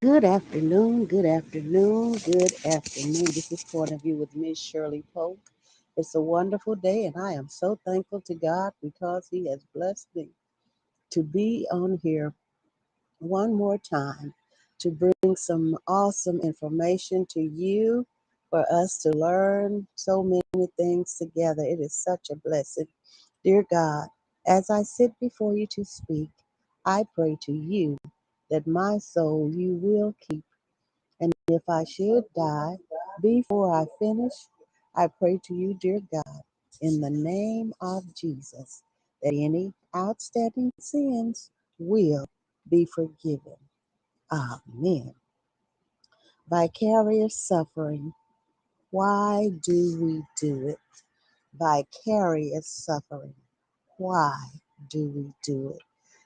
Good afternoon, good afternoon, good afternoon. This is Point of View with Miss Shirley Polk. It's a wonderful day, and I am so thankful to God because He has blessed me to be on here one more time to bring some awesome information to you for us to learn so many things together. It is such a blessing. Dear God, as I sit before you to speak, I pray to you that my soul you will keep. And if I should die before I finish, I pray to you, dear God, in the name of Jesus, that any outstanding sins will be forgiven. Amen. Vicarious suffering. Why do we do it? Vicarious suffering. Why do we do it?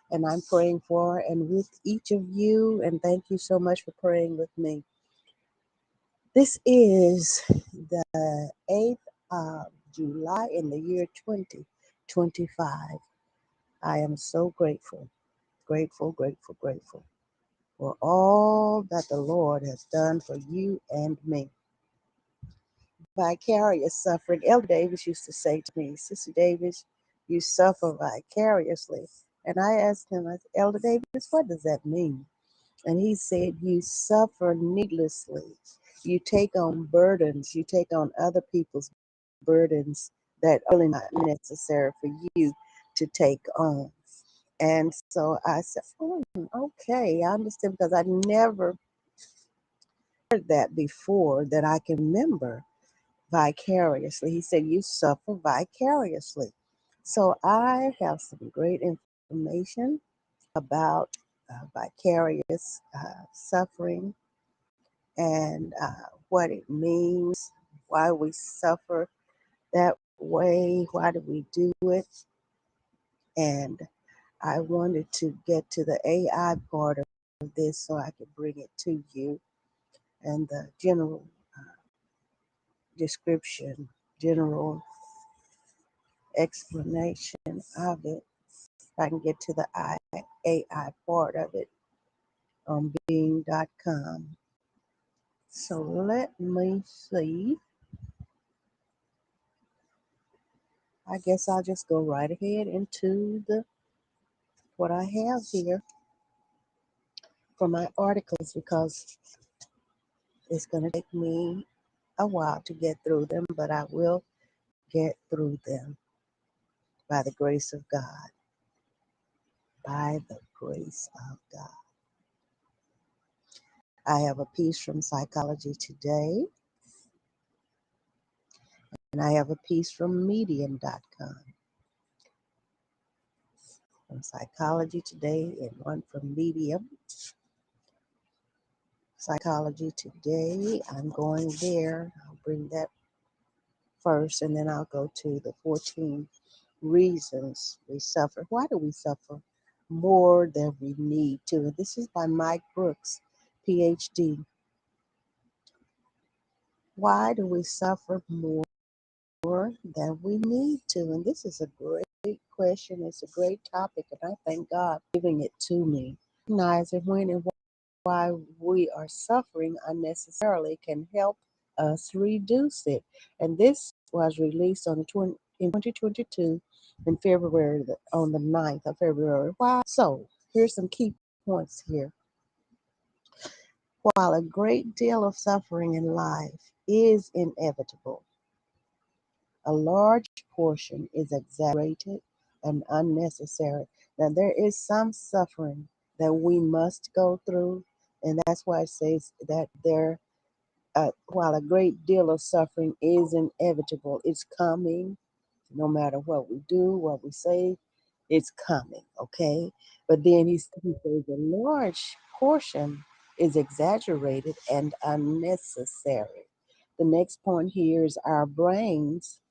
And I'm praying for and with each of you, and thank you so much for praying with me. This is the 8th of July in the year 2025. I am so grateful, grateful, grateful, grateful for all that the Lord has done for you and me. Vicarious suffering. Elder Davis used to say to me, Sister Davis, you suffer vicariously. And I asked him, Elder Davis, what does that mean? And he said, you suffer needlessly. You take on burdens. You take on other people's burdens that are really not necessary for you to take on. And so I said, okay, I understand because I never heard that before that I can remember vicariously. He said, you suffer vicariously. So I have some great information about vicarious suffering and what it means, why we suffer that way, why do we do it. And I wanted to get to the AI part of this so I could bring it to you and the general description, general explanation of it. If I can get to the AI part of it on being.com. So let me see. I guess I'll just go right ahead into the what I have here for my articles because it's going to take me a while to get through them, but I will get through them by the grace of God. By the grace of God. I have a piece from Psychology Today, and I have a piece from Medium.com. From Psychology Today and one from Medium. Psychology Today, I'm going there. I'll bring that first, and then I'll go to the 14 reasons we suffer. Why do we suffer more than we need to? And this is by Mike Brooks, PhD. Why do we suffer more than we need to? And this is a great question. It's a great topic, and I thank God for giving it to me. Recognizing when and why we are suffering unnecessarily can help us reduce it. And this was released on in 2022 in February, on the 9th of February. Why? So here's some key points here. While a great deal of suffering in life is inevitable, a large portion is exaggerated and unnecessary. Now, there is some suffering that we must go through, and that's why it says that while a great deal of suffering is inevitable, it's coming. No matter what we do, what we say, it's coming, okay? But then he says a large portion is exaggerated and unnecessary. The next point here is our brains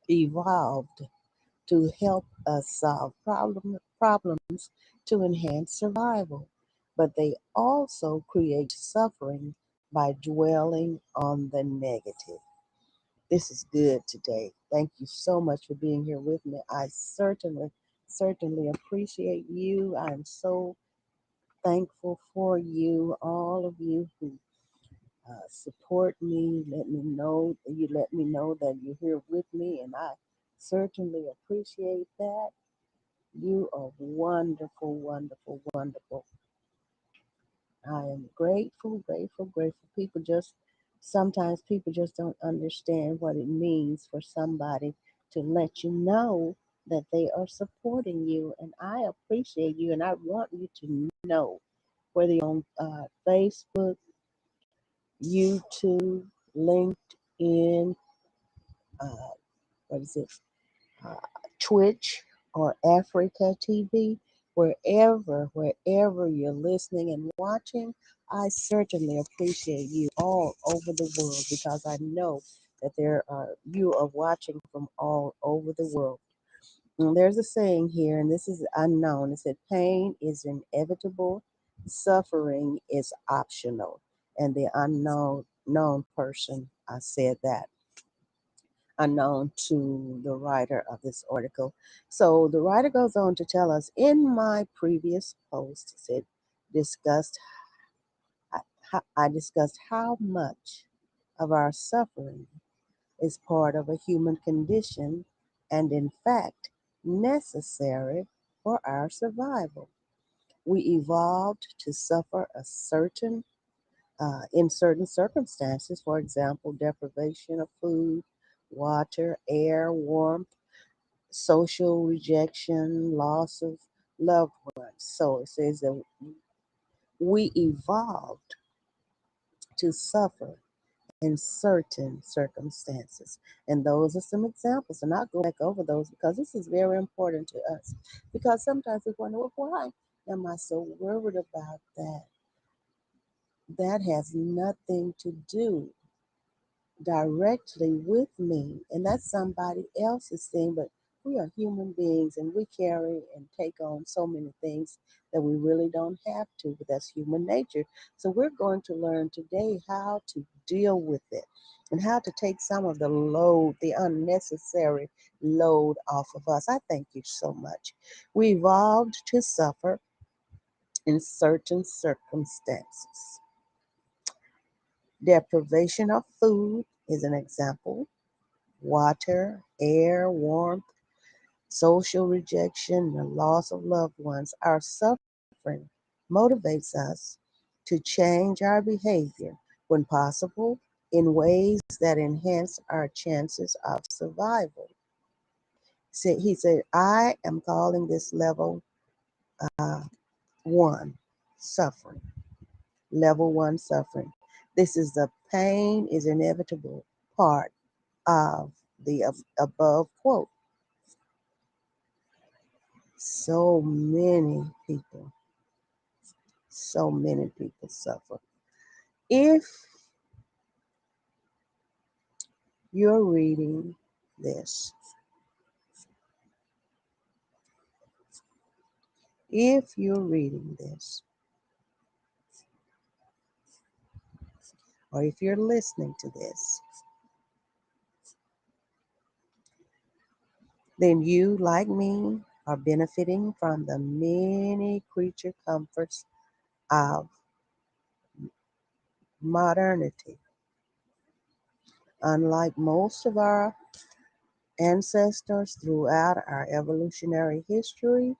evolved to help us solve problems to enhance survival, but they also create suffering by dwelling on the negative. This is good today. Thank you so much for being here with me. I certainly appreciate you. I'm so thankful for you, all of you who support me. Let me know that you're here with me, and I certainly appreciate that. You are wonderful, wonderful, wonderful. I am grateful, grateful, grateful. Sometimes people just don't understand what it means for somebody to let you know that they are supporting you. And I appreciate you, and I want you to know, whether you're on Facebook, YouTube, LinkedIn, uh, what is it, uh, Twitch, or Africa TV, wherever you're listening and watching, I certainly appreciate you all over the world, because I know that you are watching from all over the world. And there's a saying here, and this is unknown. It said, pain is inevitable, suffering is optional. And the known person said that, unknown to the writer of this article. So the writer goes on to tell us, in my previous post, it discussed I discussed how much of our suffering is part of a human condition, and in fact necessary for our survival. We evolved to suffer in certain circumstances, for example, deprivation of food, water, air, warmth, social rejection, loss of loved ones. So it says that we evolved to suffer in certain circumstances. And those are some examples. And I'll go back over those because this is very important to us. Because sometimes we wonder, well, why am I so worried about that? That has nothing to do directly with me, and that's somebody else's thing. But we are human beings, and we carry and take on so many things that we really don't have to, but that's human nature. So we're going to learn today how to deal with it, and how to take some of the load, the unnecessary load, off of us. I thank you so much. We evolved to suffer in certain circumstances. Deprivation of food is an example. Water, air, warmth, social rejection, the loss of loved ones. Our suffering motivates us to change our behavior when possible in ways that enhance our chances of survival. He said, I am calling this level uh, one, suffering. Level one, suffering. This is the pain is inevitable part of the above quote. So so many people suffer. If you're reading this, if you're reading this, or if you're listening to this, then you, like me, are benefiting from the many creature comforts of modernity. Unlike most of our ancestors throughout our evolutionary history,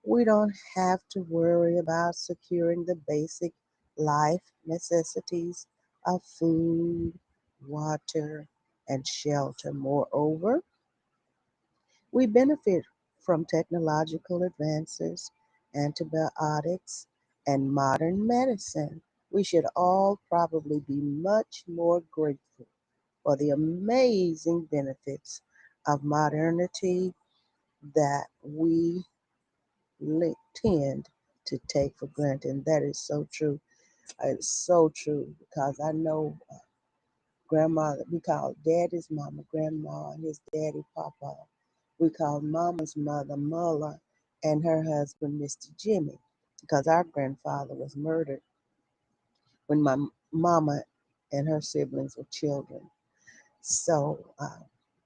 we don't have to worry about securing the basic life necessities of food, water, and shelter. Moreover, we benefit from technological advances, antibiotics, and modern medicine. We should all probably be much more grateful for the amazing benefits of modernity that we tend to take for granted. And that is so true. It's so true, because I know grandma, we call daddy's mama grandma, and his daddy papa. We call mama's mother Mulla, and her husband Mr. Jimmy, because our grandfather was murdered when my mama and her siblings were children. So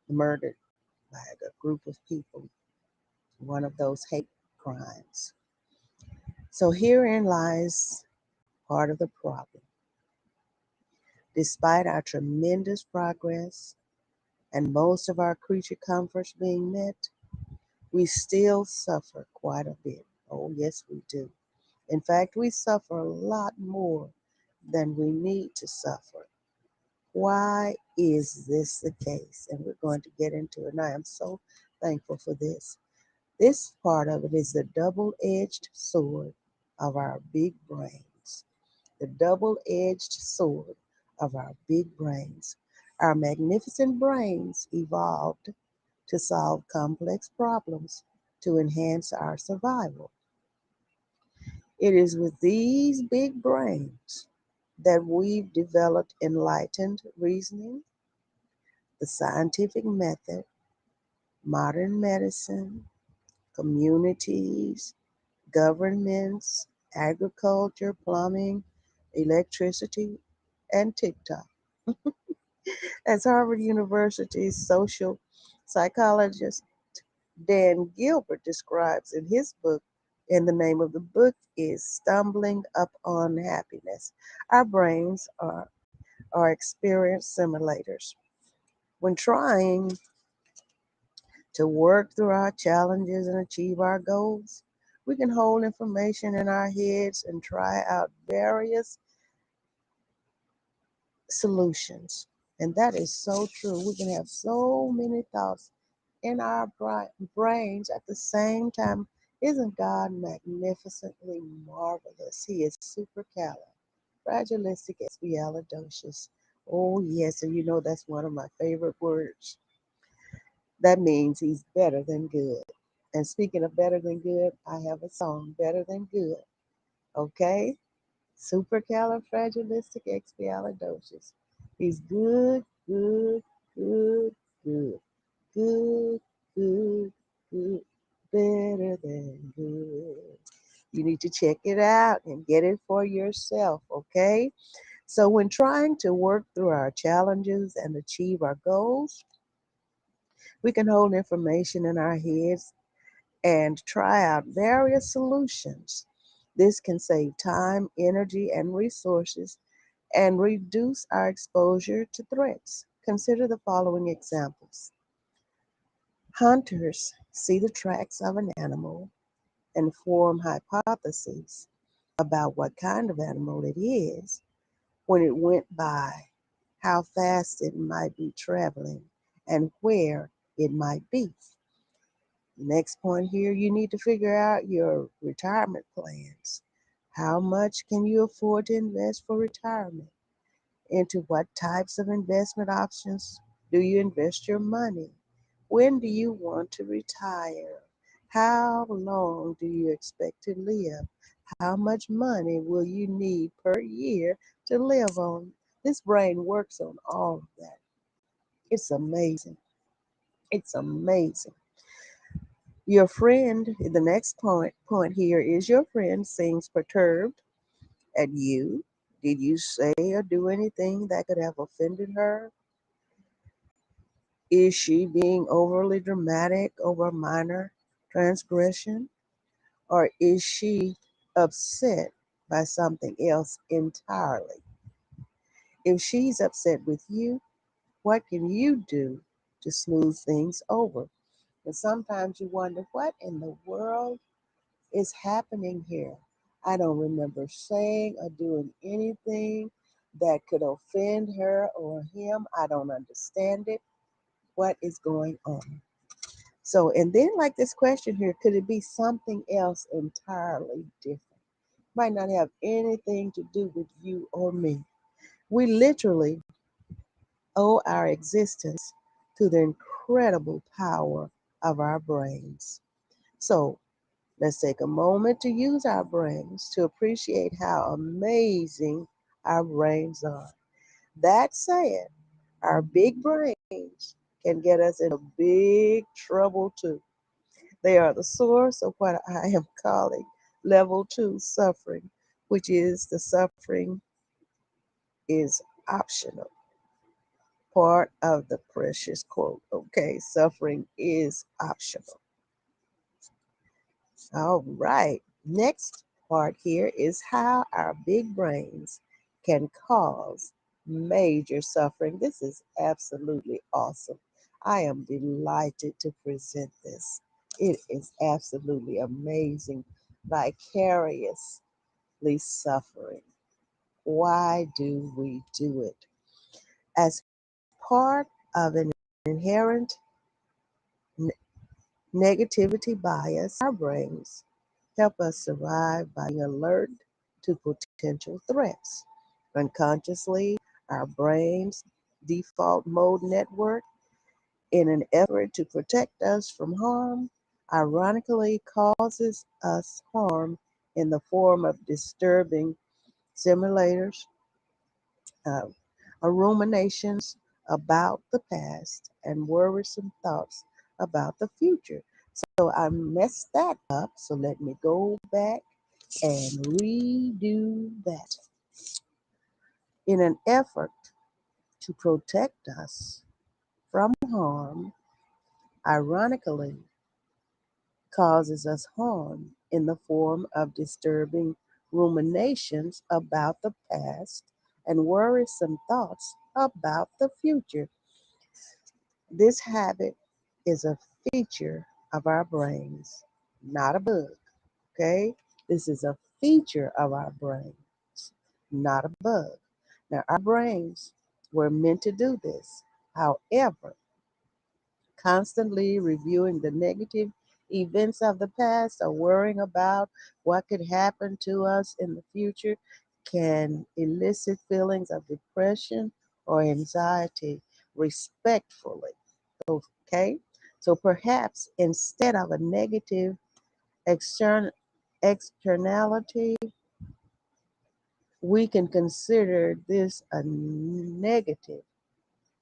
murdered by a group of people, one of those hate crimes. So herein lies part of the problem. Despite our tremendous progress and most of our creature comforts being met, we still suffer quite a bit. Oh, yes, we do. In fact, we suffer a lot more than we need to suffer. Why is this the case? And we're going to get into it. And I am so thankful for this. This part of it is the double edged sword of our big brains. The double edged sword of our big brains. Our magnificent brains evolved to solve complex problems to enhance our survival. It is with these big brains that we've developed enlightened reasoning, the scientific method, modern medicine, communities, governments, agriculture, plumbing, electricity, and TikTok. As Harvard University's social psychologist Dan Gilbert describes in his book, and the name of the book is Stumbling Upon Happiness. Our brains are experience simulators. When trying to work through our challenges and achieve our goals, we can hold information in our heads and try out various solutions. And that is so true. We can have so many thoughts in our brains at the same time. Isn't God magnificently marvelous? He is supercalifragilisticexpialidocious. Oh, yes, and you know that's one of my favorite words. That means he's better than good. And speaking of better than good, I have a song, Better Than Good. Okay? Supercalifragilisticexpialidocious. He's good, good, good, good, good, good, good, better than good. You need to check it out and get it for yourself, okay? So, when trying to work through our challenges and achieve our goals, we can hold information in our heads and try out various solutions. This can save time, energy, and resources and reduce our exposure to threats. Consider the following examples. Hunters see the tracks of an animal and form hypotheses about what kind of animal it is when it went by, how fast it might be traveling, and where it might be. Next point here, you need to figure out your retirement plans. How much can you afford to invest for retirement? Into what types of investment options do you invest your money? When do you want to retire? How long do you expect to live? How much money will you need per year to live on? This brain works on all of that. It's amazing. It's amazing. Your friend, the next point here is your friend seems perturbed at you. Did you say or do anything that could have offended her? Is she being overly dramatic over a minor transgression? Or is she upset by something else entirely? If she's upset with you, what can you do to smooth things over? And sometimes you wonder, what in the world is happening here? I don't remember saying or doing anything that could offend her or him. I don't understand it. What is going on? So, and then like this question here, could it be something else entirely different? Might not have anything to do with you or me. We literally owe our existence to the incredible power of our brains. So, let's take a moment to use our brains to appreciate how amazing our brains are. That said, our big brains can get us into big trouble too. They are the source of what I am calling level 2 suffering, which is the suffering is optional. Part of the precious quote. Okay, suffering is optional. All right. Next part here is how our big brains can cause major suffering. This is absolutely awesome. I am delighted to present this. It is absolutely amazing. Vicariously suffering. Why do we do it? As part of an inherent negativity bias, our brains help us survive by being alert to potential threats. Unconsciously, our brain's default mode network, in an effort to protect us from harm, ironically causes us harm in the form of disturbing simulators, uh, ruminations about the past, and worrisome thoughts about the future. So I messed that up. So let me go back and redo that. In an effort to protect us from harm, ironically causes us harm in the form of disturbing ruminations about the past and worrisome thoughts about the future. This habit is a feature of our brains, not a bug. Okay? This is a feature of our brains, not a bug. Now, our brains were meant to do this. However, constantly reviewing the negative events of the past or worrying about what could happen to us in the future can elicit feelings of depression or anxiety respectfully. Okay? So perhaps instead of a negative external externality, we can consider this a negative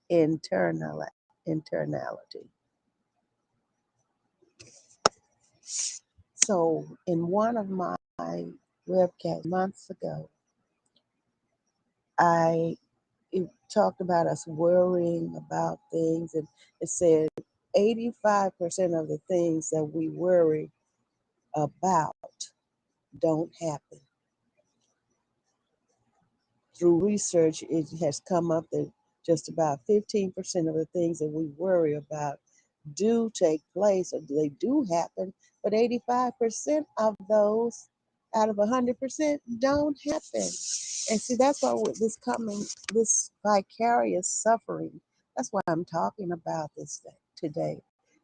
internal internality. So, in one of my webcasts months ago, I talked about us worrying about things, and it said 85% of the things that we worry about don't happen. Through research, it has come up that just about 15% of the things that we worry about do take place or they do happen, but 85% of those out of 100% don't happen. And see, that's why with this vicarious suffering, that's why I'm talking about this today,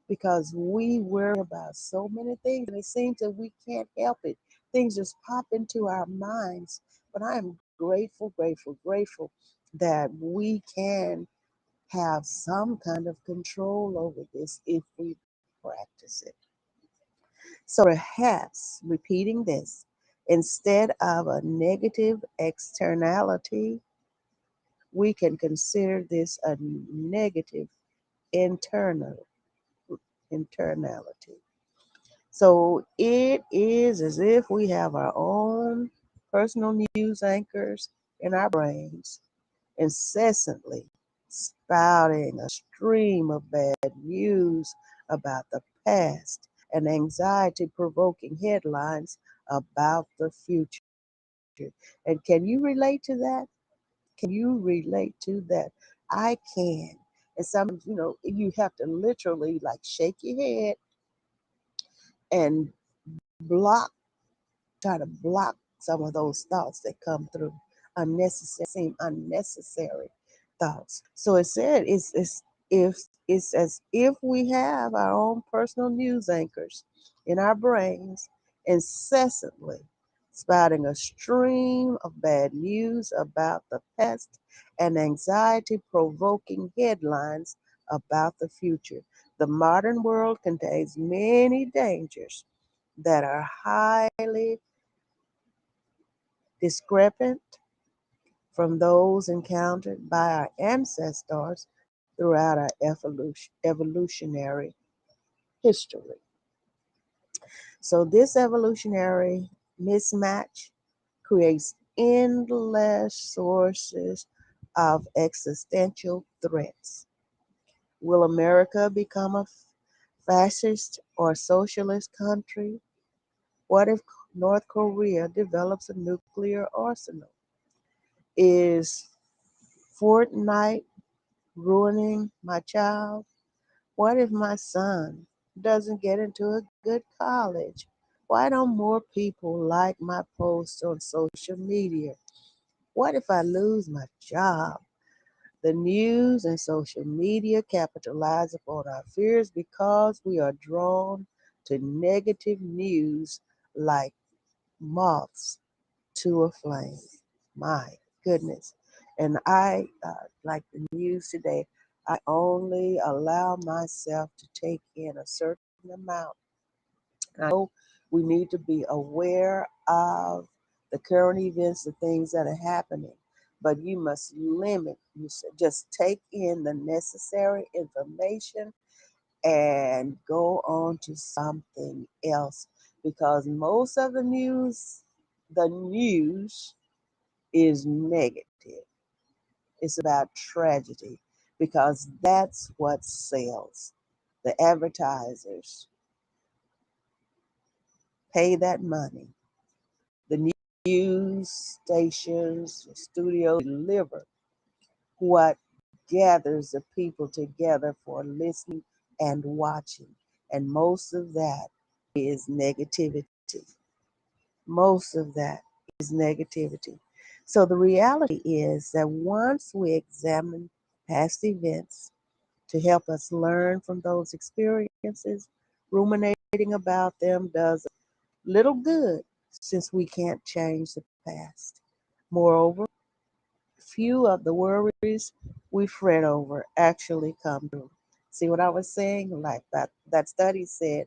because we worry about so many things and it seems that we can't help it. Things just pop into our minds. But I am grateful, grateful, grateful that we can have some kind of control over this if we practice it. So perhaps repeating this, instead of a negative externality, we can consider this a negative internal internality. So it is as if we have our own personal news anchors in our brains, incessantly spouting a stream of bad news about the past and anxiety provoking headlines about the future. And can you relate to that? Can you relate to that? I can. And sometimes, you have to literally like shake your head and block try to block some of those thoughts that come through seem unnecessary thoughts. So it said if it's as if we have our own personal news anchors in our brains incessantly spouting a stream of bad news about the past and anxiety provoking headlines about the future. The modern world contains many dangers that are highly discrepant from those encountered by our ancestors throughout our evolutionary history. So, this evolutionary mismatch creates endless sources of existential threats. Will America become a fascist or socialist country? What if North Korea develops a nuclear arsenal? Is Fortnite ruining my child? What if my son doesn't get into a good college? Why don't more people like my posts on social media? What if I lose my job? The news and social media capitalize upon our fears because we are drawn to negative news like moths to a flame. My goodness. And like the news today, I only allow myself to take in a certain amount. I know we need to be aware of the current events, the things that are happening, but you must limit, just take in the necessary information and go on to something else because most of the news is negative. It's about tragedy because that's what sells. The advertisers pay that money. The news stations, the studios deliver what gathers the people together for listening and watching. And most of that is negativity. Most of that is negativity. So the reality is that once we examine past events to help us learn from those experiences, ruminating about them does little good since we can't change the past. Moreover, few of the worries we fret over actually come true. See what I was saying? Like that study said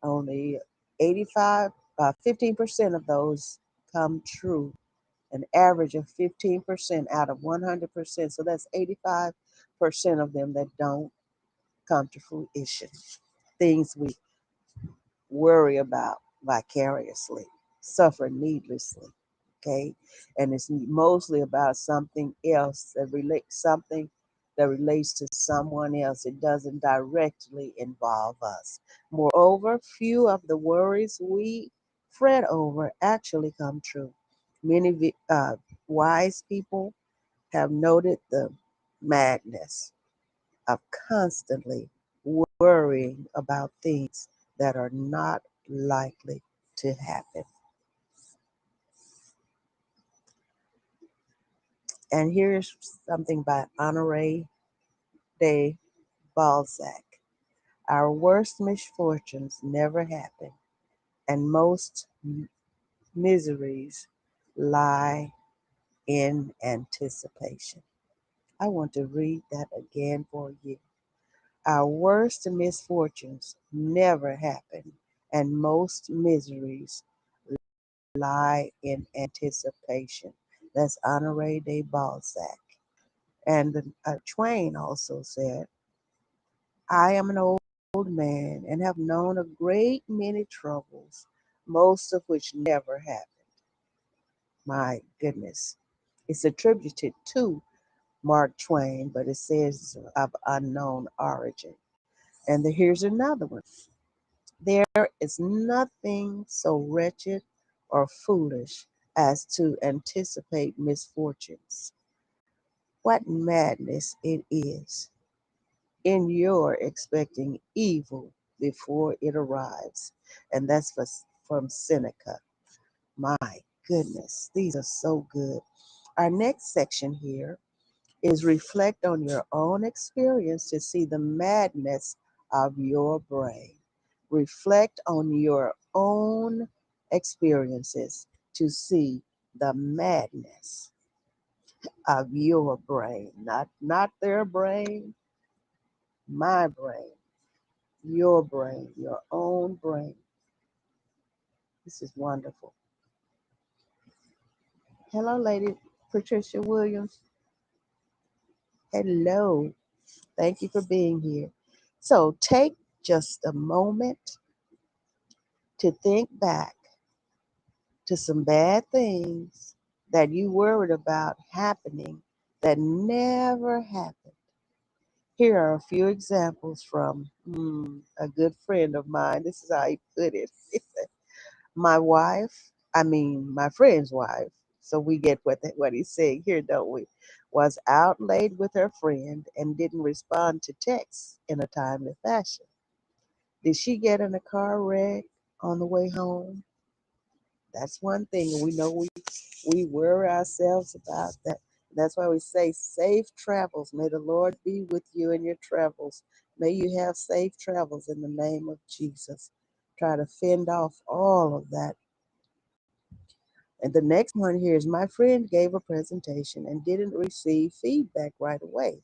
only 15% of those come true, an average of 15% out of 100%. So that's 85% of them that don't come to fruition. Things we worry about vicariously, suffer needlessly. Okay, and it's mostly about something that relates to someone else. It doesn't directly involve us. Moreover, few of the worries we fret over actually come true. Many wise people have noted the madness of constantly worrying about things that are not likely to happen. And here's something by Honoré de Balzac. Our worst misfortunes never happen, and most miseries lie in anticipation. I want to read that again for you. Our worst misfortunes never happen, and most miseries lie in anticipation. That's Honoré de Balzac. And Twain also said, I am an old man and have known a great many troubles, most of which never happened. My goodness. It's attributed to Mark Twain, but it says of unknown origin. And here's another one. There is nothing so wretched or foolish as to anticipate misfortunes. What madness it is in your expecting evil before it arrives. And that's from Seneca. My goodness, these are so good. Our next section here is reflect on your own experience to see the madness of your brain. Reflect on your own experiences to see the madness of your brain, not their brain, my brain, your own brain. This is wonderful. Hello, Lady Patricia Williams. Hello. Thank you for being here. So take just a moment to think back to some bad things that you worried about happening that never happened. Here are a few examples from a good friend of mine. This is how he put it. My wife, I mean, my friend's wife, so we get what he's saying here, don't we? Was out late with her friend and didn't respond to texts in a timely fashion. Did she get in a car wreck on the way home? That's one thing, and we know we worry ourselves about that. That's why we say safe travels. May the Lord be with you in your travels. May you have safe travels in the name of Jesus. Try to fend off all of that. And the next one here is my friend gave a presentation and didn't receive feedback right away.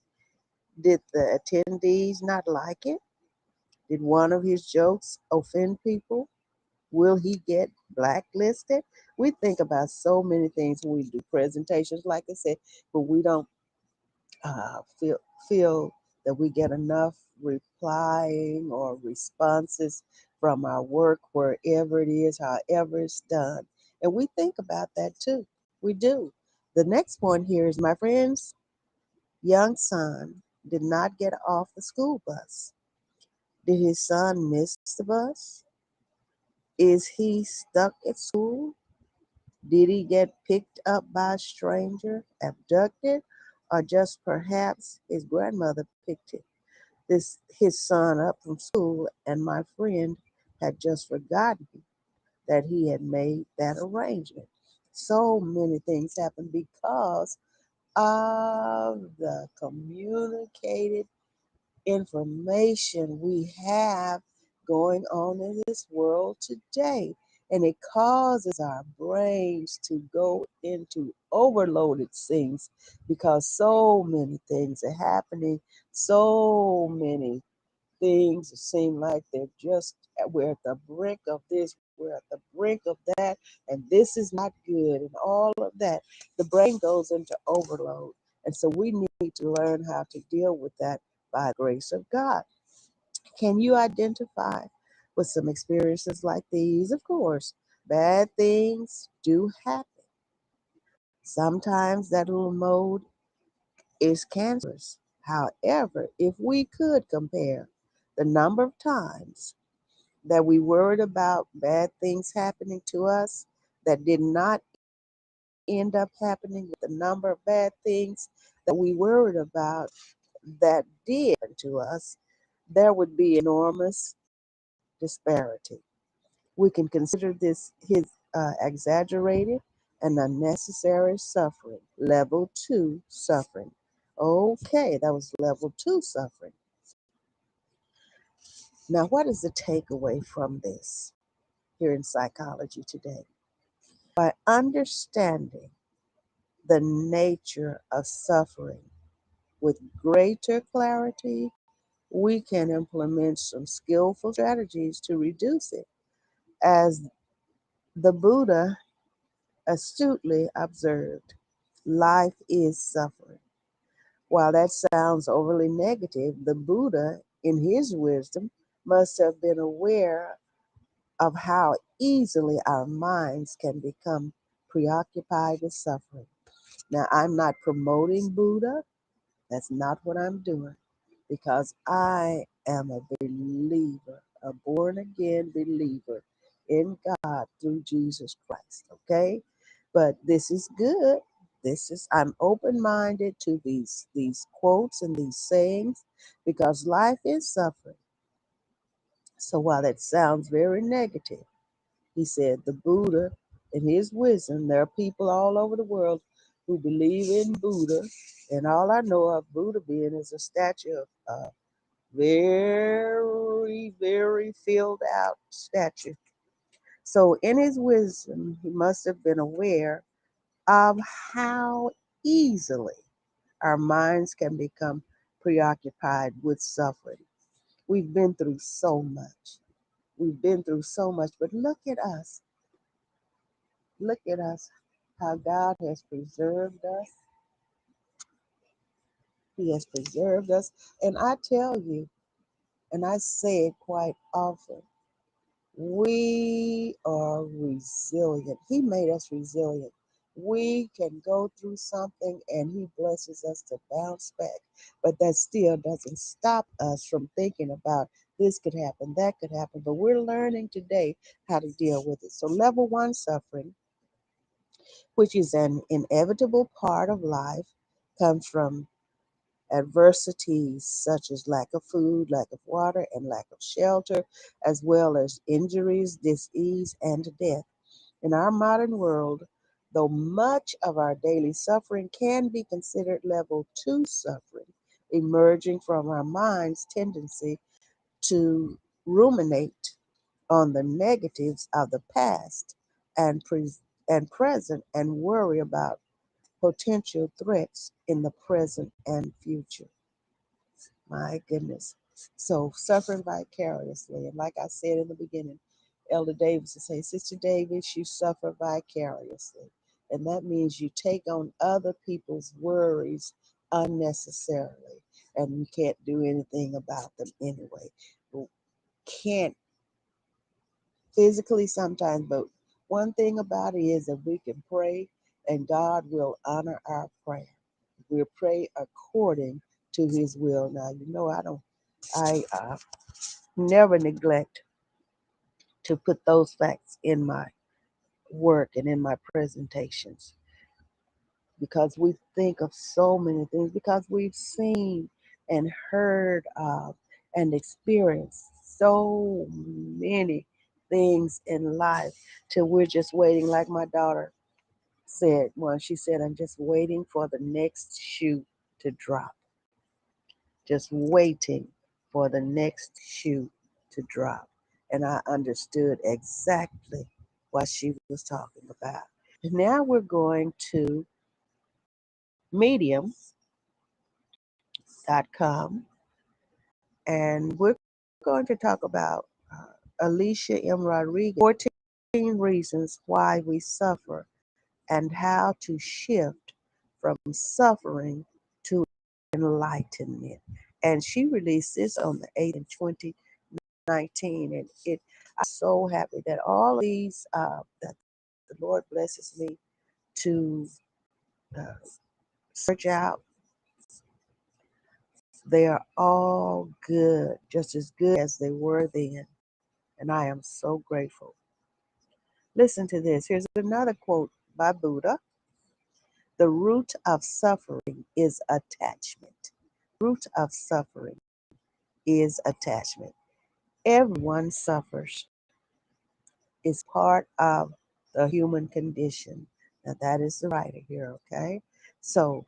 Did the attendees not like it? Did one of his jokes offend people? Will he get blacklisted? We think about so many things when we do presentations, like I said, but we don't feel that we get enough replying or responses from our work, wherever it is, however it's done. And we think about that too. We do. The next one here is my friend's young son did not get off the school bus. Did his son miss the bus? Is he stuck at school? Did he get picked up by a stranger, abducted, or just perhaps his grandmother picked his son up from school, and my friend had just forgotten that he had made that arrangement? So many things happen because of the communicated information we have going on in this world today. And it causes our brains to go into overloaded things because so many things are happening. So many things seem like they're just, we're at the brink of this, we're at the brink of that, and this is not good, and all of that. The brain goes into overload. And so we need to learn how to deal with that by the grace of God. Can you identify with some experiences like these? Of course, bad things do happen. Sometimes that little mode is cancerous. However, if we could compare the number of times that we worried about bad things happening to us that did not end up happening, with the number of bad things that we worried about that did to us, there would be enormous disparity. We can consider this his exaggerated and unnecessary suffering, level 2 suffering. Okay, that was level 2 suffering. Now, what is the takeaway from this here in psychology today? By understanding the nature of suffering with greater clarity, we can implement some skillful strategies to reduce it. As the Buddha astutely observed, life is suffering. While that sounds overly negative, the Buddha, in his wisdom, must have been aware of how easily our minds can become preoccupied with suffering. Now, I'm not promoting Buddha. That's not what I'm doing, because I am a believer, a born again believer in God through Jesus Christ. Okay? But this is good. I'm open minded to these quotes and these sayings, because life is suffering. So while that sounds very negative, he said the Buddha, in his wisdom, there are people all over the world who believe in Buddha, and all I know of Buddha being is a statue of a very, very filled out statue. So in his wisdom, he must have been aware of how easily our minds can become preoccupied with suffering. We've been through so much. We've been through so much, but look at us. Look at us, how God has preserved us. He has preserved us. And I tell you, and I say it quite often, we are resilient. He made us resilient. We can go through something and He blesses us to bounce back. But that still doesn't stop us from thinking about this could happen, that could happen. But we're learning today how to deal with it. So, level one suffering, which is an inevitable part of life, comes from adversities such as lack of food, lack of water, and lack of shelter, as well as injuries, disease, and death. In our modern world, though much of our daily suffering can be considered level two suffering, emerging from our mind's tendency to ruminate on the negatives of the past and, and present and worry about potential threats in the present and future. My goodness. So suffering vicariously. And like I said in the beginning, Elder Davis would say, Sister Davis, you suffer vicariously. And that means you take on other people's worries unnecessarily. And you can't do anything about them anyway. Can't physically sometimes, but one thing about it is that we can pray and God will honor our prayer. We'll pray according to His will. Now, I never neglect to put those facts in my work and in my presentations because we think of so many things, because we've seen and heard of and experienced so many things in life till we're just waiting, like my daughter said once. She said, I'm just waiting for the next shoe to drop. Just waiting for the next shoe to drop. And I understood exactly what she was talking about. And now we're going to medium.com and we're going to talk about Alicia M. Rodriguez, 14 reasons why we suffer and how to shift from suffering to enlightenment. And she released this on the 8th in 2019. And I'm so happy that all of these, that the Lord blesses me to uh, search out, they are all good, just as good as they were then. And I am so grateful. Listen to this. Here's another quote by Buddha. The root of suffering is attachment. Root of suffering is attachment. Everyone suffers. It's part of the human condition. Now that is the writer here, okay? So,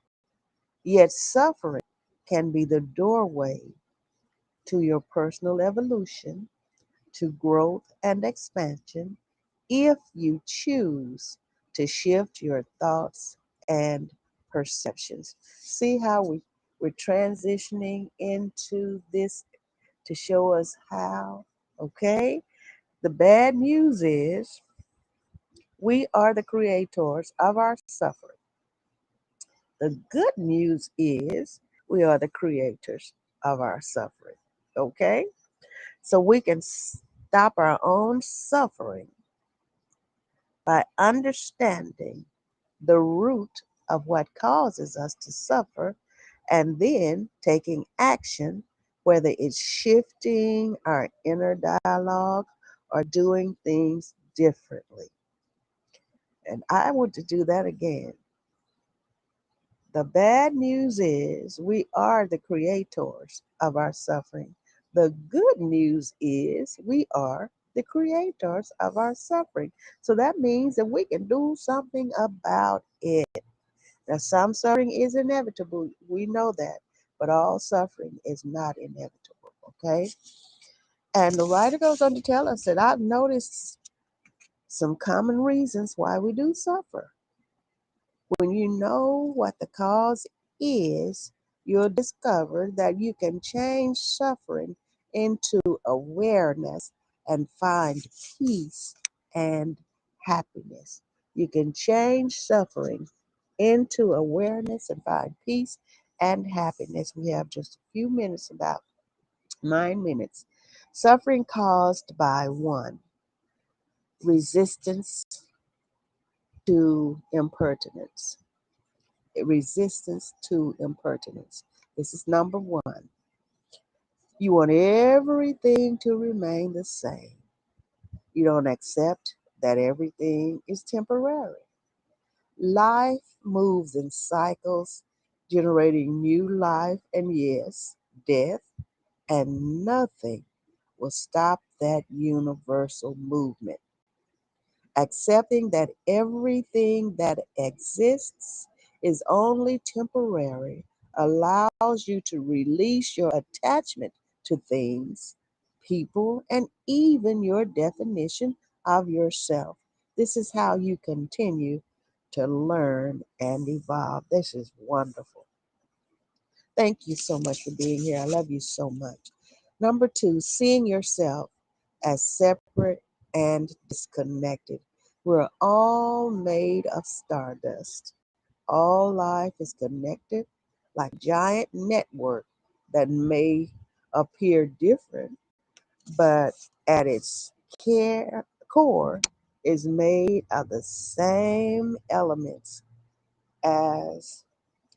yet suffering can be the doorway to your personal evolution, to growth and expansion, if you choose to shift your thoughts and perceptions. See how we're transitioning into this to show us how, okay? The bad news is we are the creators of our suffering. The good news is we are the creators of our suffering, okay? So we can stop our own suffering by understanding the root of what causes us to suffer and then taking action, whether it's shifting our inner dialogue or doing things differently. And I want to do that again. The bad news is we are the creators of our suffering. The good news is we are the creators of our suffering. So that means that we can do something about it. Now, some suffering is inevitable. We know that. But all suffering is not inevitable. Okay? And the writer goes on to tell us that I've noticed some common reasons why we do suffer. When you know what the cause is, you'll discover that you can change suffering into awareness and find peace and happiness. You can change suffering into awareness and find peace and happiness. We have just a few minutes, about 9 minutes. Suffering caused by one, resistance to impertinence, resistance to impertinence. This is number one. You want everything to remain the same. You don't accept that everything is temporary. Life moves in cycles, generating new life and, yes, death, and nothing will stop that universal movement. Accepting that everything that exists is only temporary allows you to release your attachment to things, people, and even your definition of yourself. This is how you continue to learn and evolve. This is wonderful. Thank you so much for being here. I love you so much. Number two, seeing yourself as separate and disconnected. We're all made of stardust. All life is connected like a giant network that may appear different, but at its core is made of the same elements as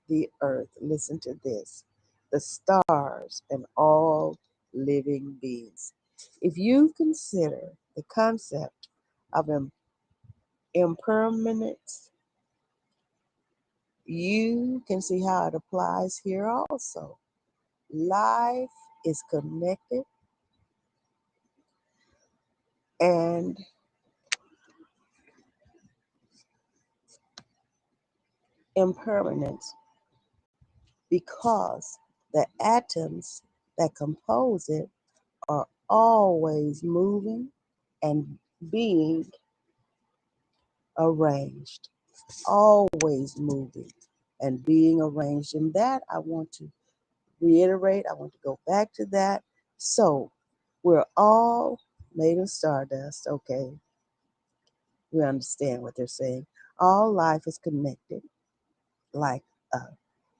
the earth. Listen to this: the stars and all living beings. If you consider the concept of impermanence, you can see how it applies here also. Life is connected, and impermanence because the atoms that compose it are always moving and being arranged, always moving and being arranged. And that I want to reiterate, I want to go back to that. So we're all made of stardust, okay? We understand what they're saying. All life is connected like a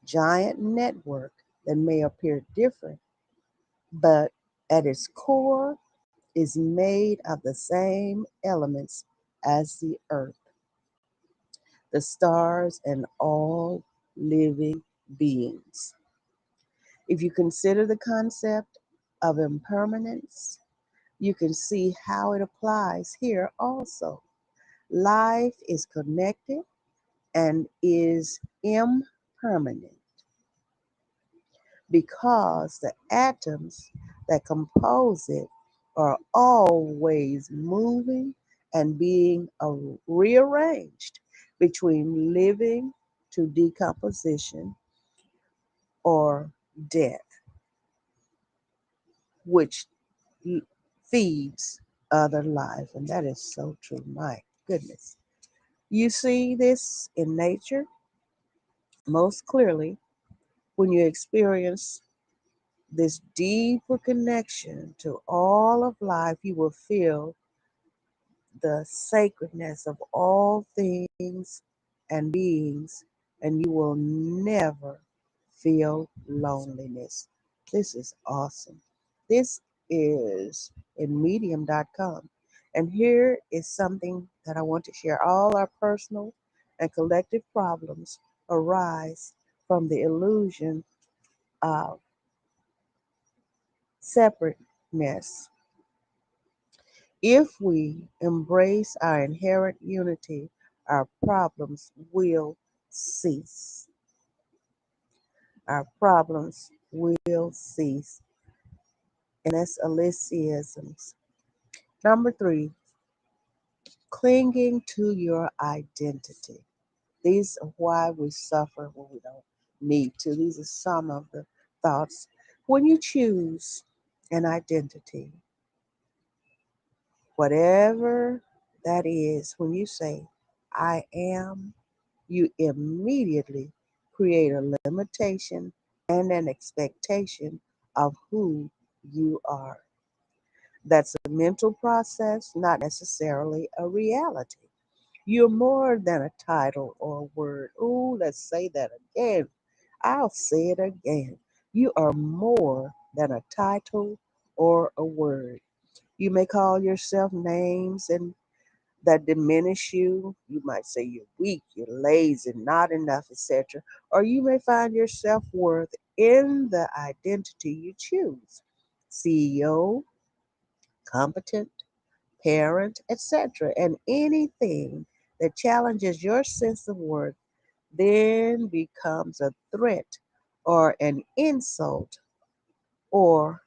giant network that may appear different, but at its core is made of the same elements as the earth, the stars, and all living beings. If you consider the concept of impermanence, you can see how it applies here also. Life is connected and is impermanent because the atoms that compose it are always moving and being rearranged between living to decomposition or death, which feeds other life. And that is so true. My goodness. You see this in nature most clearly when you experience this deeper connection to all of life. You will feel the sacredness of all things and beings, and you will never feel loneliness. This is awesome. This is in medium.com. And here is something that I want to share. All our personal and collective problems arise from the illusion of separateness. If we embrace our inherent unity, our problems will cease. Our problems will cease. And that's Aliciisms. Number three, clinging to your identity. These are why we suffer when we don't need to. These are some of the thoughts. When you choose an identity, whatever that is, when you say, I am, you immediately create a limitation and an expectation of who you are. That's a mental process, not necessarily a reality. You're more than a title or a word. Ooh, let's say that again. I'll say it again. You are more than a title or a word. You may call yourself names and that diminish you. You might say you're weak, you're lazy, not enough, etc. Or you may find your self worth in the identity you choose: CEO, competent, parent, etc. And anything that challenges your sense of worth then becomes a threat or an insult or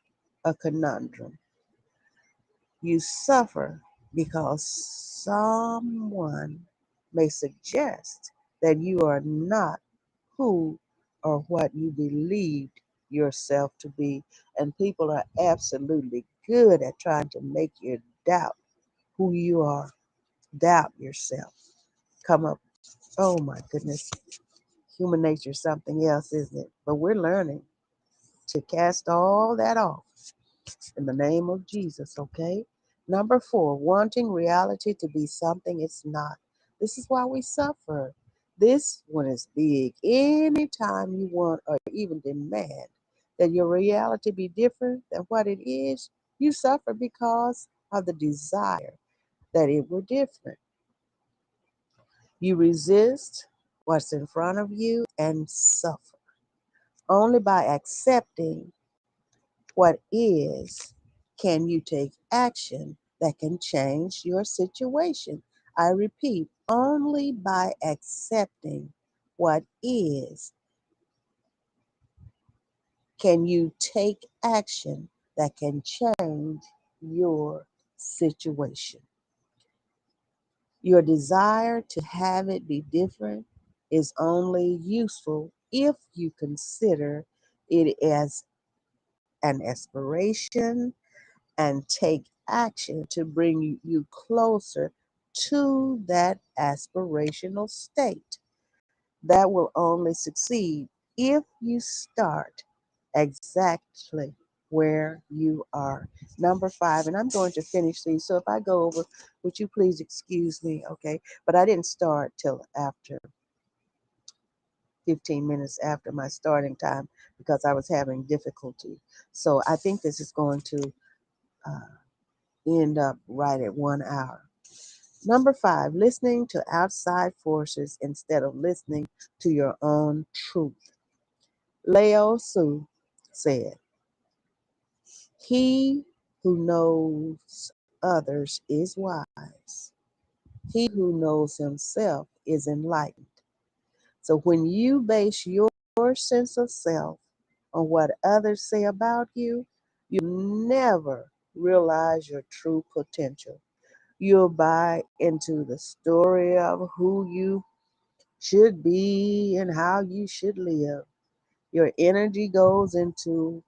a conundrum. You suffer because someone may suggest that you are not who or what you believed yourself to be. And people are absolutely good at trying to make you doubt who you are, doubt yourself. Come up, oh my goodness, human nature is something else, isn't it? But we're learning to cast all that off in the name of Jesus, okay? Number four, wanting reality to be something it's not. This is why we suffer. This one is big. Anytime you want or even demand that your reality be different than what it is, you suffer because of the desire that it were different. You resist what's in front of you and suffer. Only by accepting what is can you take action that can change your situation. I repeat, only by accepting what is can you take action that can change your situation. Your desire to have it be different is only useful if you consider it as an aspiration and take action to bring you closer to that aspirational state. That will only succeed if you start exactly where you are. Number five, and I'm going to finish these. So if I go over, would you please excuse me? Okay. But I didn't start till after 15 minutes after my starting time because I was having difficulty. So I think this is going to end up right at 1 hour. Number five, listening to outside forces instead of listening to your own truth. Lao Tzu said, "He who knows others is wise. He who knows himself is enlightened." So when you base your sense of self on what others say about you, you never realize your true potential. You'll buy into the story of who you should be and how you should live. Your energy goes into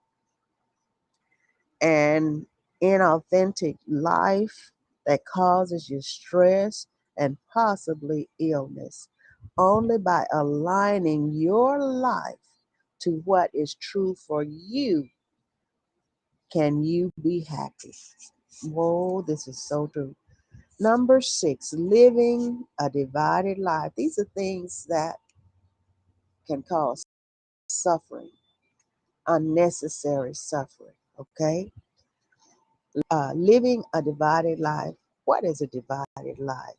an inauthentic life that causes you stress and possibly illness. Only by aligning your life to what is true for you can you be happy. Whoa, this is so true. Number six, living a divided life. These are things that can cause suffering, unnecessary suffering. Okay? Living a divided life. What is a divided life?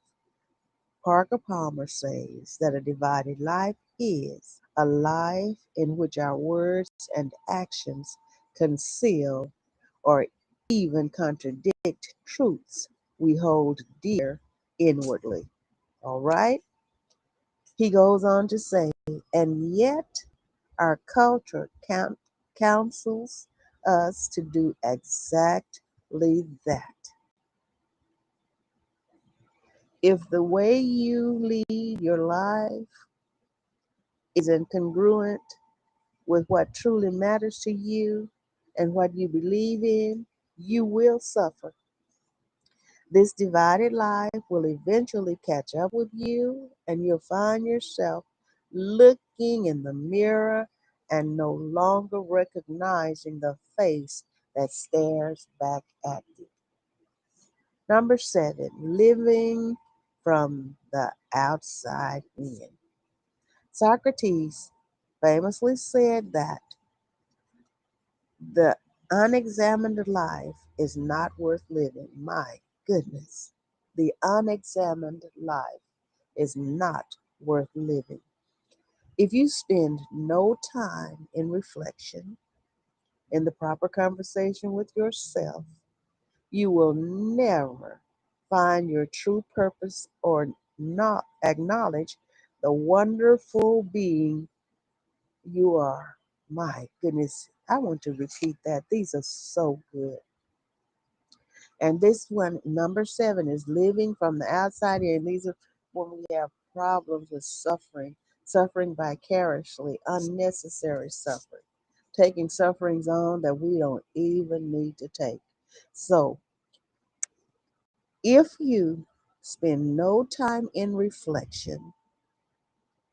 Parker Palmer says that a divided life is a life in which our words and actions conceal or even contradict truths we hold dear inwardly. All right? He goes on to say, and yet our culture counsels us to do exactly that. If the way you lead your life is incongruent with what truly matters to you and what you believe in, you will suffer. This divided life will eventually catch up with you, and you'll find yourself looking in the mirror and no longer recognizing the face that stares back at you. Number seven, living from the outside in. Socrates famously said that the unexamined life is not worth living. My goodness. The unexamined life is not worth living. If you spend no time in reflection, in the proper conversation with yourself, you will never find your true purpose or not acknowledge the wonderful being you are. My goodness, I want to repeat that. These are so good. And this one, number 7, is living from the outside in. These are when we have problems with suffering, suffering vicariously, unnecessary suffering, taking sufferings on that we don't even need to take. So, if you spend no time in reflection,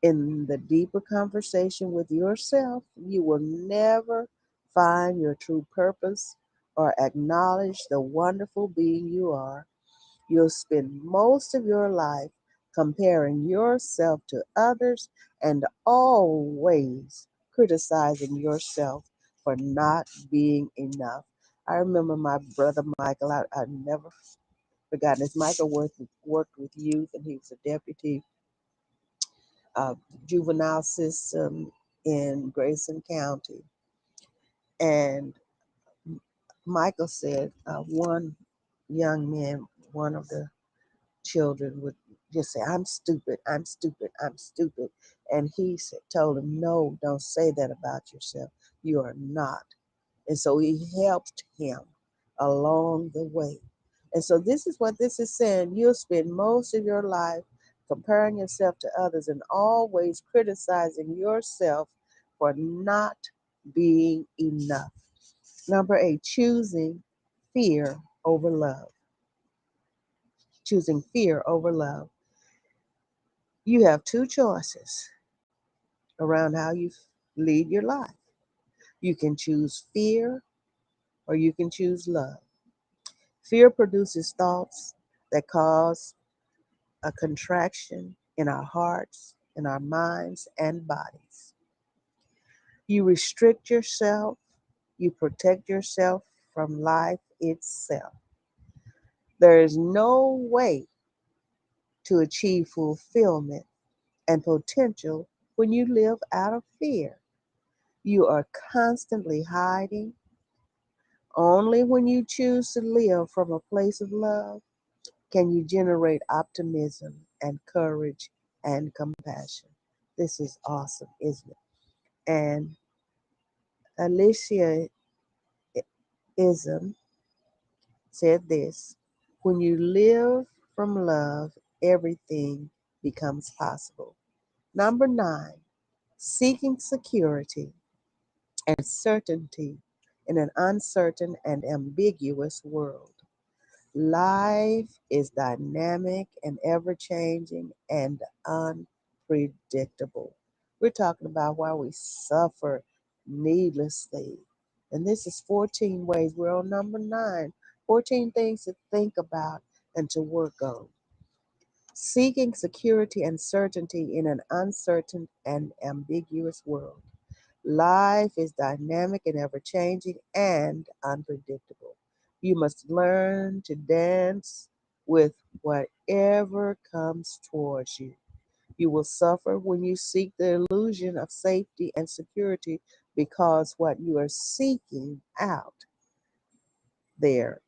in the deeper conversation with yourself, you will never find your true purpose or acknowledge the wonderful being you are. You'll spend most of your life comparing yourself to others and always criticizing yourself for not being enough. I remember my brother Michael, I never forgotten this. Michael worked with youth, and he was a deputy uh, juvenile system in Grayson County. And Michael said one young man, one of the children would just say, "I'm stupid, I'm stupid, I'm stupid." And he told him, "No, don't say that about yourself. You are not." And so he helped him along the way. And so this is what this is saying. You'll spend most of your life comparing yourself to others and always criticizing yourself for not being enough. Number 8, choosing fear over love. Choosing fear over love. You have two choices around how you lead your life. You can choose fear or you can choose love. Fear produces thoughts that cause a contraction in our hearts, in our minds, and bodies. You restrict yourself, you protect yourself from life itself. There is no way to achieve fulfillment and potential when you live out of fear. You are constantly hiding. Only when you choose to live from a place of love can you generate optimism and courage and compassion. This is awesome, isn't it? And Alicia Ism said this: when you live from love, everything becomes possible. Number 9, seeking security and certainty in an uncertain and ambiguous world. Life is dynamic and ever changing and unpredictable. We're talking about why we suffer needlessly. And this is 14 ways. We're on number 9. 14 things to think about and to work on. Seeking security and certainty in an uncertain and ambiguous world. Life is dynamic and ever changing and unpredictable. You must learn to dance with whatever comes towards you. You will suffer when you seek the illusion of safety and security because what you are seeking out there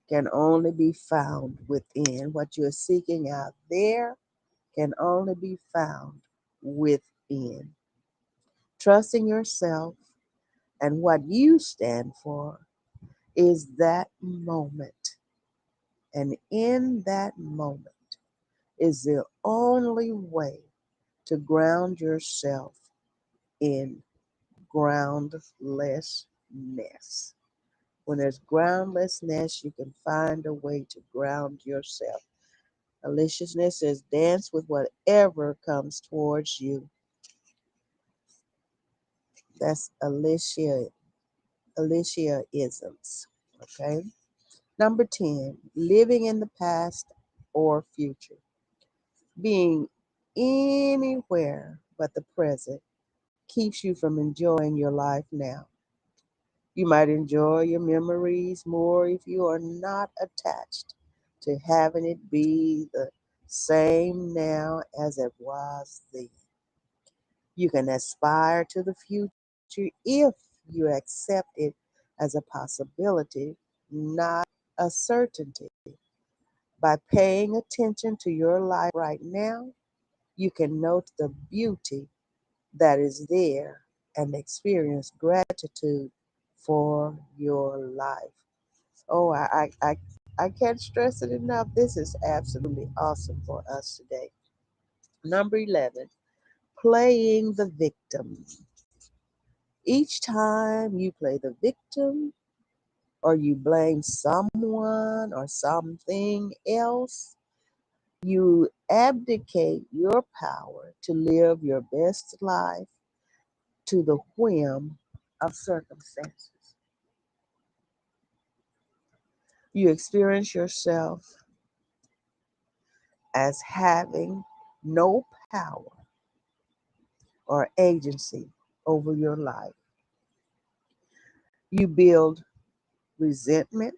can only be found within. What you are seeking out there can only be found within. Trusting yourself and what you stand for is that moment. And in that moment is the only way to ground yourself in groundlessness. When there's groundlessness, you can find a way to ground yourself. Maliciousness says, dance with whatever comes towards you. That's Alicia isms. Okay. Number 10, living in the past or future. Being anywhere but the present keeps you from enjoying your life now. You might enjoy your memories more if you are not attached to having it be the same now as it was then. You can aspire to the future if you accept it as a possibility, not a certainty. By paying attention to your life right now, you can note the beauty that is there and experience gratitude for your life. Oh, I can't stress it enough. This is absolutely awesome for us today. Number 11, playing the victim. Each time you play the victim or you blame someone or something else, you abdicate your power to live your best life to the whim of circumstances. You experience yourself as having no power or agency over your life. You build resentment,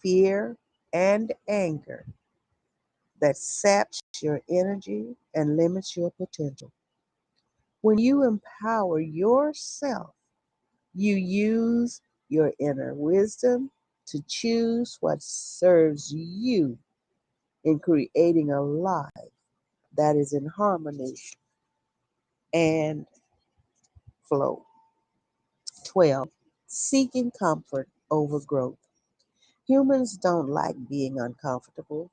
fear, and anger that saps your energy and limits your potential. When you empower yourself, you use your inner wisdom to choose what serves you in creating a life that is in harmony and flow. 12. Seeking comfort over growth. Humans don't like being uncomfortable.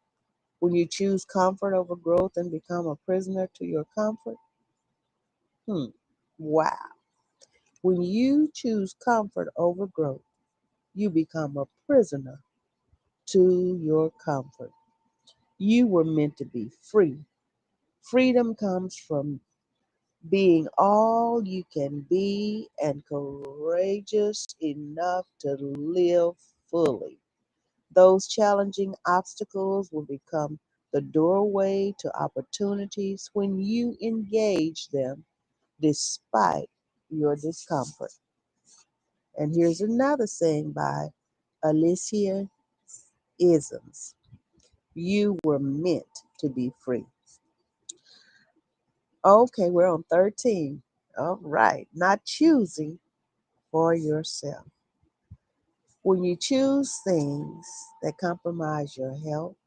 When you choose comfort over growth and become a prisoner to your comfort, wow. When you choose comfort over growth, you become a prisoner to your comfort. You were meant to be free. Freedom comes from being all you can be and courageous enough to live fully. Those challenging obstacles will become the doorway to opportunities when you engage them despite your discomfort. And here's another saying by Alicia Isms. You were meant to be free. Okay, we're on 13. All right, not choosing for yourself. When you choose things that compromise your health,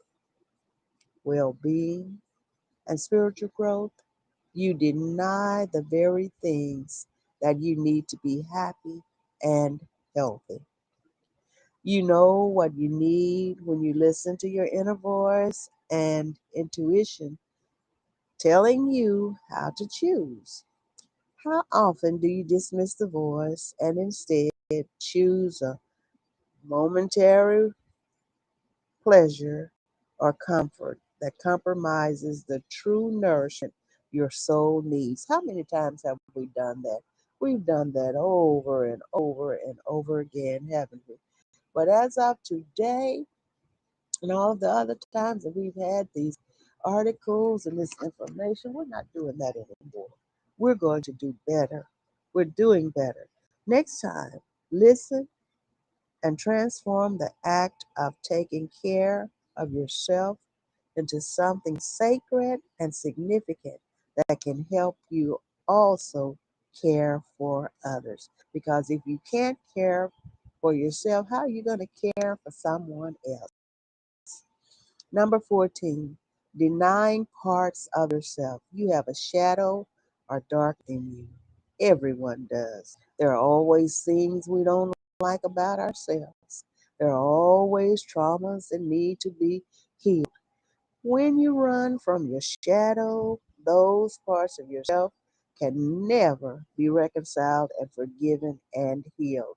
well being, and spiritual growth, you deny the very things that you need to be happy and healthy. You know what you need when you listen to your inner voice and intuition telling you how to choose. How often do you dismiss the voice and instead choose a momentary pleasure or comfort that compromises the true nourishment your soul needs? How many times have we done that? We've done that over and over and over again, haven't we? But as of today, and all of the other times that we've had these articles and this information, we're not doing that anymore. We're going to do better. We're doing better. Next time, listen and transform the act of taking care of yourself into something sacred and significant that can help you also care for others. Because if you can't care for yourself, how are you going to care for someone else? Number 14, denying parts of yourself. You have a shadow or dark in you. Everyone does. There are always things we don't like about ourselves. There are always traumas that need to be healed. When you run from your shadow, those parts of yourself can never be reconciled and forgiven and healed.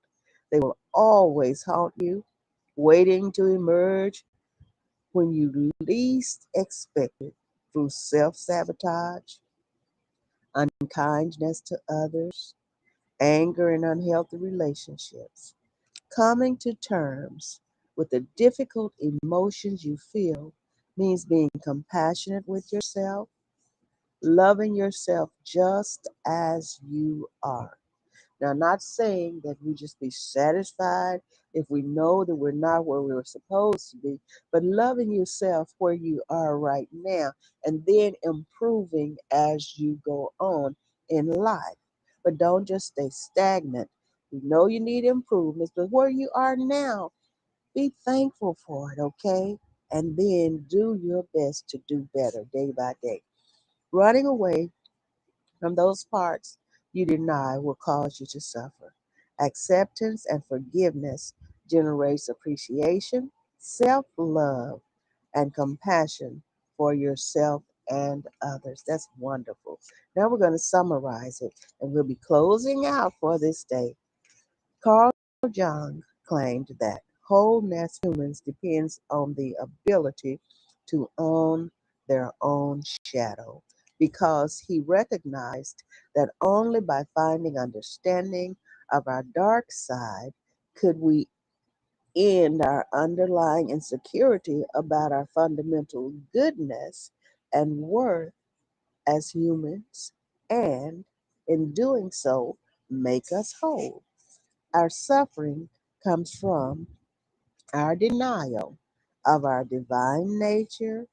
They will always haunt you, waiting to emerge when you least expect it through self sabotage, unkindness to others, anger, and unhealthy relationships. Coming to terms with the difficult emotions you feel means being compassionate with yourself, loving yourself just as you are. Now, not saying that we just be satisfied if we know that we're not where we were supposed to be, but loving yourself where you are right now and then improving as you go on in life. But don't just stay stagnant. You know you need improvements, but where you are now, be thankful for it, okay? And then do your best to do better day by day. Running away from those parts you deny will cause you to suffer. Acceptance and forgiveness generates appreciation, self love, and compassion for yourself and others. That's wonderful. Now we're going to summarize it and we'll be closing out for this day. Carl Jung claimed that wholeness humans depends on the ability to own their own shadow because he recognized that only by finding understanding of our dark side could we end our underlying insecurity about our fundamental goodness and worth as humans, and in doing so, make us whole. Our suffering comes from our denial of our divine nature,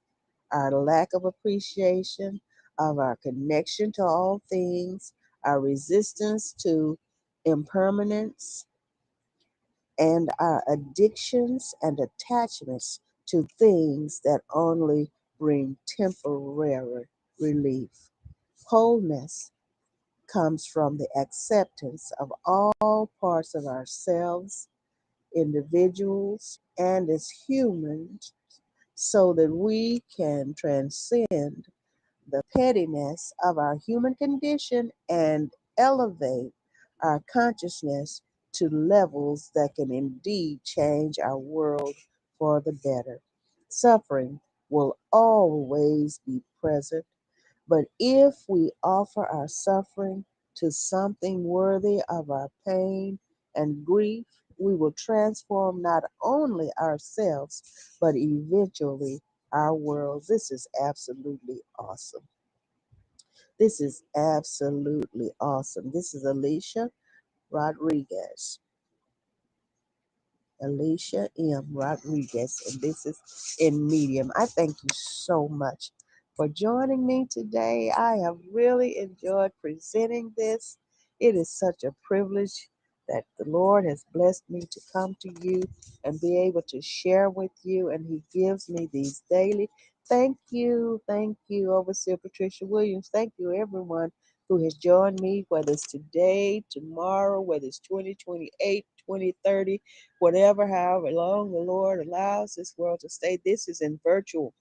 our lack of appreciation of our connection to all things, our resistance to impermanence, and our addictions and attachments to things that only bring temporary relief. Wholeness comes from the acceptance of all parts of ourselves, individuals, and as humans, so that we can transcend the pettiness of our human condition and elevate our consciousness to levels that can indeed change our world for the better. Suffering will always be present, but if we offer our suffering to something worthy of our pain and grief, we will transform not only ourselves, but eventually our worlds. This is absolutely awesome. This is absolutely awesome. This is Alicia Rodriguez. Alicia M. Rodriguez, and this is in Medium. I thank you so much for joining me today. I have really enjoyed presenting this. It is such a privilege that the Lord has blessed me to come to you and be able to share with you, and He gives me these daily. Thank you, Overseer Patricia Williams. Thank you, everyone who has joined me, whether it's today, tomorrow, whether it's 2028, 2030, whatever, however long the Lord allows this world to stay. This is in virtual.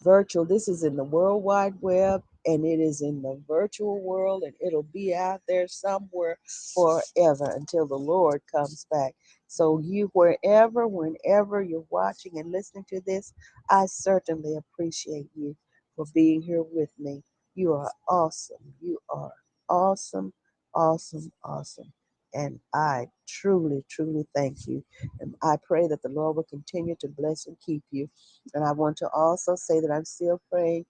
This is in the World Wide Web, and it is in the virtual world, and it'll be out there somewhere forever until the Lord comes back. So you, wherever, whenever you're watching and listening to this, I certainly appreciate you for being here with me. You are awesome. You are awesome, awesome, awesome. And I truly, truly thank you. And I pray that the Lord will continue to bless and keep you. And I want to also say that I'm still praying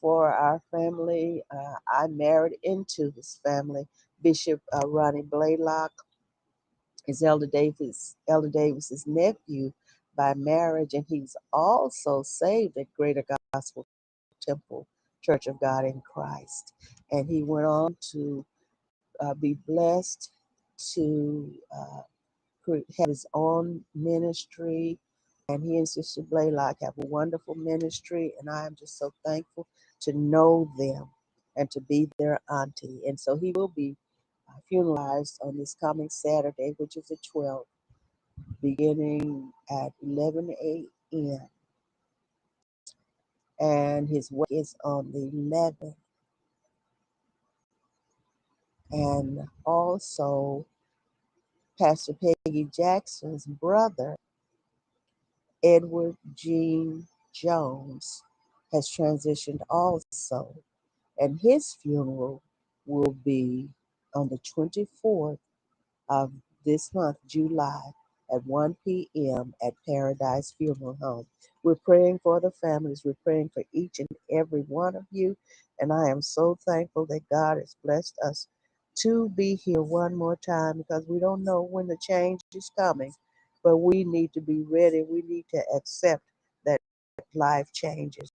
for our family. I married into this family. Bishop Ronnie Blaylock is Elder Davis's nephew by marriage, and he's also saved at Greater Gospel Temple Church of God in Christ. And he went on to be blessed to have his own ministry, and he and Sister Blaylock have a wonderful ministry, and I am just so thankful to know them and to be their auntie. And so he will be funeralized on this coming Saturday, which is the 12th, beginning at 11 a.m. And his wake is on the 11th. And also, Pastor Peggy Jackson's brother, Edward Gene Jones, has transitioned also, and his funeral will be on the 24th of this month, July, at 1 p.m. at Paradise Funeral Home. We're praying for the families. We're praying for each and every one of you, and I am so thankful that God has blessed us to be here one more time because we don't know when the change is coming, but we need to be ready. We need to accept that life changes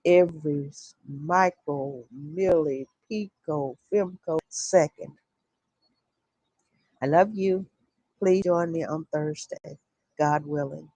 every micro, milli, pico, femco second. I love you. Please join me on Thursday, God willing.